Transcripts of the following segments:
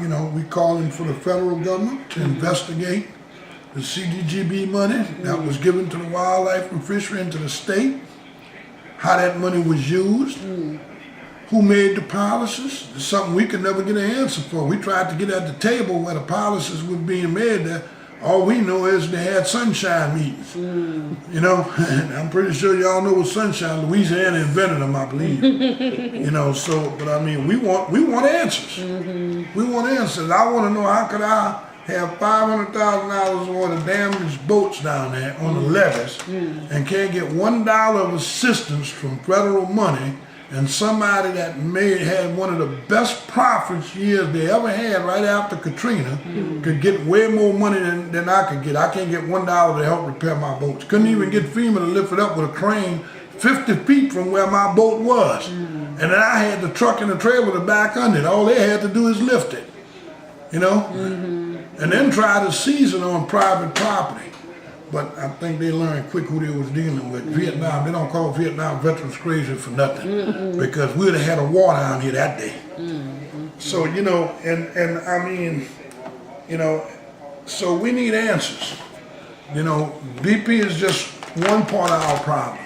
you know, we calling for the federal government to investigate the CDGB money that was given to the wildlife and fishery and to the state, how that money was used, who made the policies. It's something we could never get an answer for. We tried to get at the table where the policies were being made there. All we know is they had sunshine meetings, you know, and I'm pretty sure y'all know what sunshine, Louisiana invented them, I believe, you know, so, but I mean, we want answers. We want answers. I want to know, how could I have $500,000 worth of damaged boats down there on the levees and can't get $1 of assistance from federal money, and somebody that had one of the best profits years they ever had right after Katrina could get way more money than I could get. I can't get $1 to help repair my boats. Couldn't even get FEMA to lift it up with a crane 50 feet from where my boat was. And then I had the truck and the trailer to back under it. All they had to do is lift it, you know? And then try to seize it on private property. But I think they learned quick who they was dealing with. Vietnam, they don't call Vietnam veterans crazy for nothing, because we would have had a war down here that day. So, you know, and I mean, you know, so we need answers. You know, BP is just one part of our problem.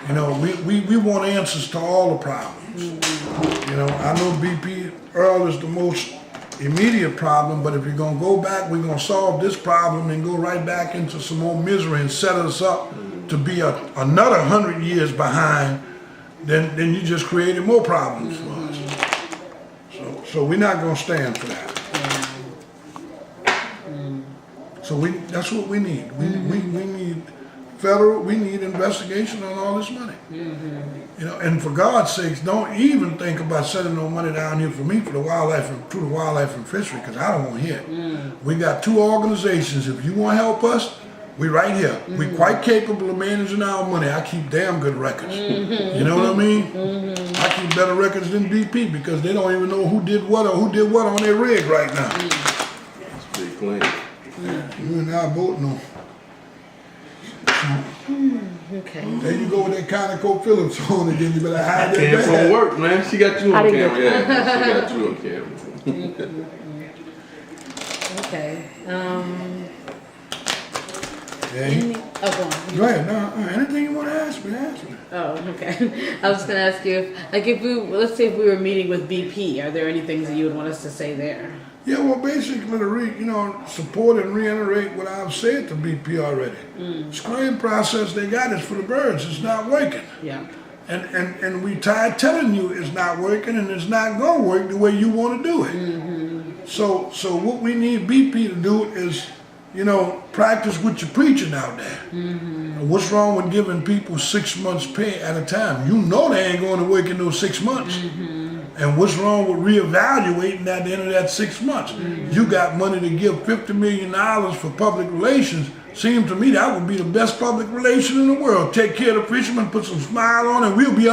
You know, we want answers to all the problems. You know, I know BP Earl is the most immediate problem, but if you're gonna go back, we're gonna solve this problem and go right back into some more misery and set us up to be another 100 years behind, then you just created more problems for us. So we're not gonna stand for that. So that's what we need. We need federal, we need investigation on all this money. You know, and for God's sakes, don't even think about sending no money down here for me for the wildlife and through the wildlife and fishery, because I don't want to hear it. We got 2 organizations. If you want to help us, we right here. We're quite capable of managing our money. I keep damn good records. You know what I mean? I keep better records than BP, because they don't even know who did what or who did what on their rig right now. That's pretty clean. You and I both know. Okay. There you go with that Conoco Phillips on again. You better hide that Came back. from work, man. She got you on camera. get- Yeah, she got you on camera. Okay. Yeah. Oh, go on. Go ahead. No, anything you want to ask me, ask me. Oh, okay. I was just gonna ask you, let's say if we were meeting with BP, are there any things that you would want us to say there? Yeah, well, basically, support and reiterate what I've said to BP already. Screening process they got is for the birds. It's not working. Yeah. And we tired telling you it's not working, and it's not going to work the way you want to do it. So what we need BP to do is, practice what you're preaching out there. What's wrong with giving people 6 months pay at a time? You know they ain't going to work in those 6 months. And what's wrong with reevaluating at the end of that 6 months? You got money to give $50 million for public relations. Seems to me that would be the best public relation in the world. Take care of the fishermen, put some smile on it, we'll be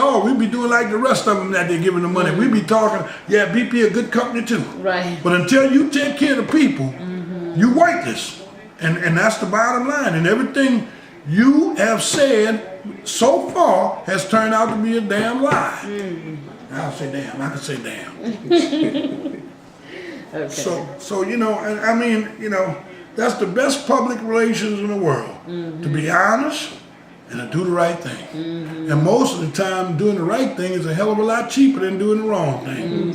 doing like the rest of them that they're giving the money. We'll be talking, yeah, BP a good company too. Right. But until you take care of the people, you worthless. And that's the bottom line. And everything you have said so far has turned out to be a damn lie. I'll say damn, I can say damn. Okay. So that's the best public relations in the world. To be honest and to do the right thing. And most of the time, doing the right thing is a hell of a lot cheaper than doing the wrong thing.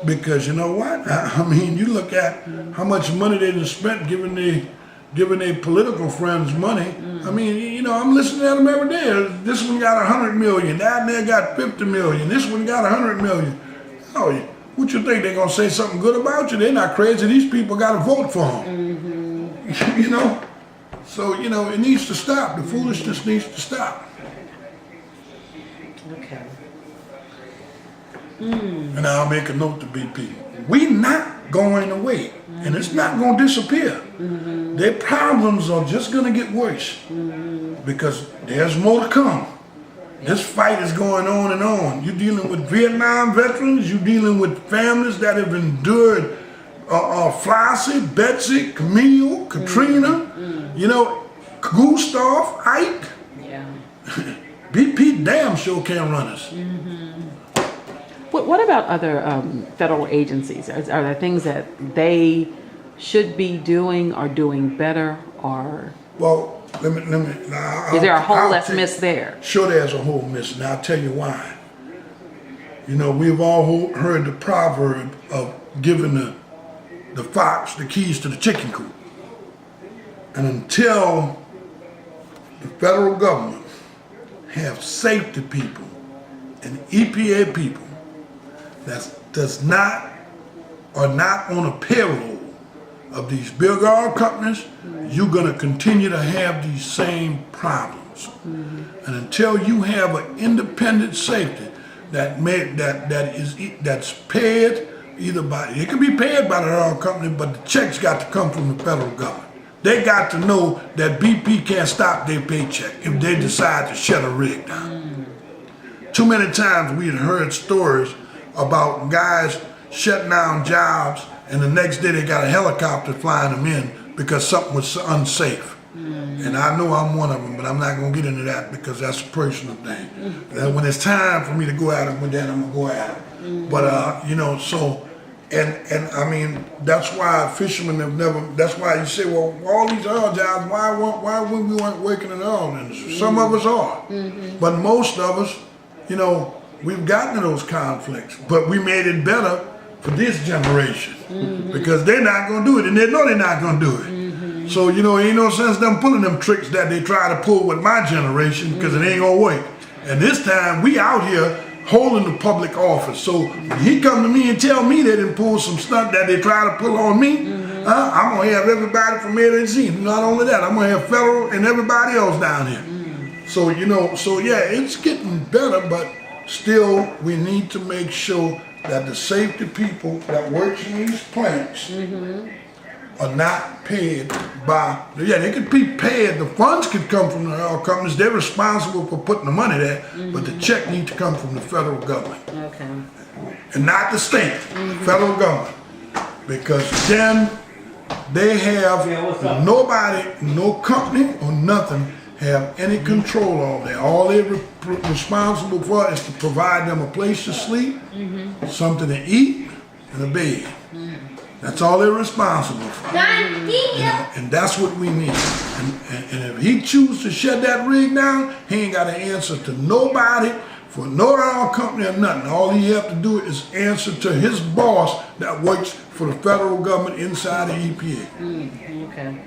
Because you know what? You look at how much money they just spent giving their political friends money. I'm listening to them every day. This one got 100 million, that and they got 50 million, this one got 100 million. Oh, what you think, they're gonna say something good about you? They're not crazy. These people gotta vote for them. So, it needs to stop. The foolishness needs to stop. Okay. And I'll make a note to BP. We not going away, and it's not going to disappear. Their problems are just going to get worse because there's more to come. This fight is going on and on. You're dealing with Vietnam veterans. You're dealing with families that have endured Flossie, Betsy, Camille, Katrina, Gustav, Ike. Yeah. BP damn sure can't run us. What about other federal agencies? Are there things that they should be doing or doing better, or Well, let me. Now, is there a hole I'll that's take- missed there? Sure, there's a hole missing. I'll tell you why. You know, we've all heard the proverb of giving the fox the keys to the chicken coop. And until the federal government have safety people and EPA people that are not on a payroll of these big oil companies, you're gonna continue to have these same problems. And until you have an independent safety that's paid either by, it can be paid by the oil company, but the checks got to come from the federal government. They got to know that BP can't stop their paycheck if they decide to shut a rig down. Too many times we've heard stories about guys shutting down jobs and the next day they got a helicopter flying them in because something was unsafe. And I know I'm one of them, but I'm not gonna get into that because that's a personal thing. And when it's time for me to go at it, then I'm gonna go at it. But you know, so and I mean that's why fishermen have never. That's why you say, well, all these oil jobs, why we weren't working in the oil industry? Some of us are, but most of us, you know, we've gotten to those conflicts, but we made it better for this generation because they're not gonna do it, and they know they're not gonna do it. So, you know, ain't no sense them pulling them tricks that they try to pull with my generation because it ain't gonna work. And this time we out here holding the public office. So when he come to me and tell me they didn't pull some stuff that they try to pull on me, I'm gonna have everybody from A to Z. Not only that, I'm gonna have federal and everybody else down here. So, you know, so yeah, it's getting better, but still we need to make sure that the safety people that work in these plants are not paid by, they could be paid, the funds could come from the oil companies, they're responsible for putting the money there, but the check needs to come from the federal government. Okay. And not the state, federal government. Because then they have nobody, no company or nothing have any control over that. All they're responsible for is to provide them a place to sleep, something to eat, and a bed. That's all they're responsible for. You know, and that's what we need. And if he chooses to shut that rig down, he ain't got to answer to nobody, for no oil company or nothing. All he have to do is answer to his boss that works for the federal government inside the EPA. Okay.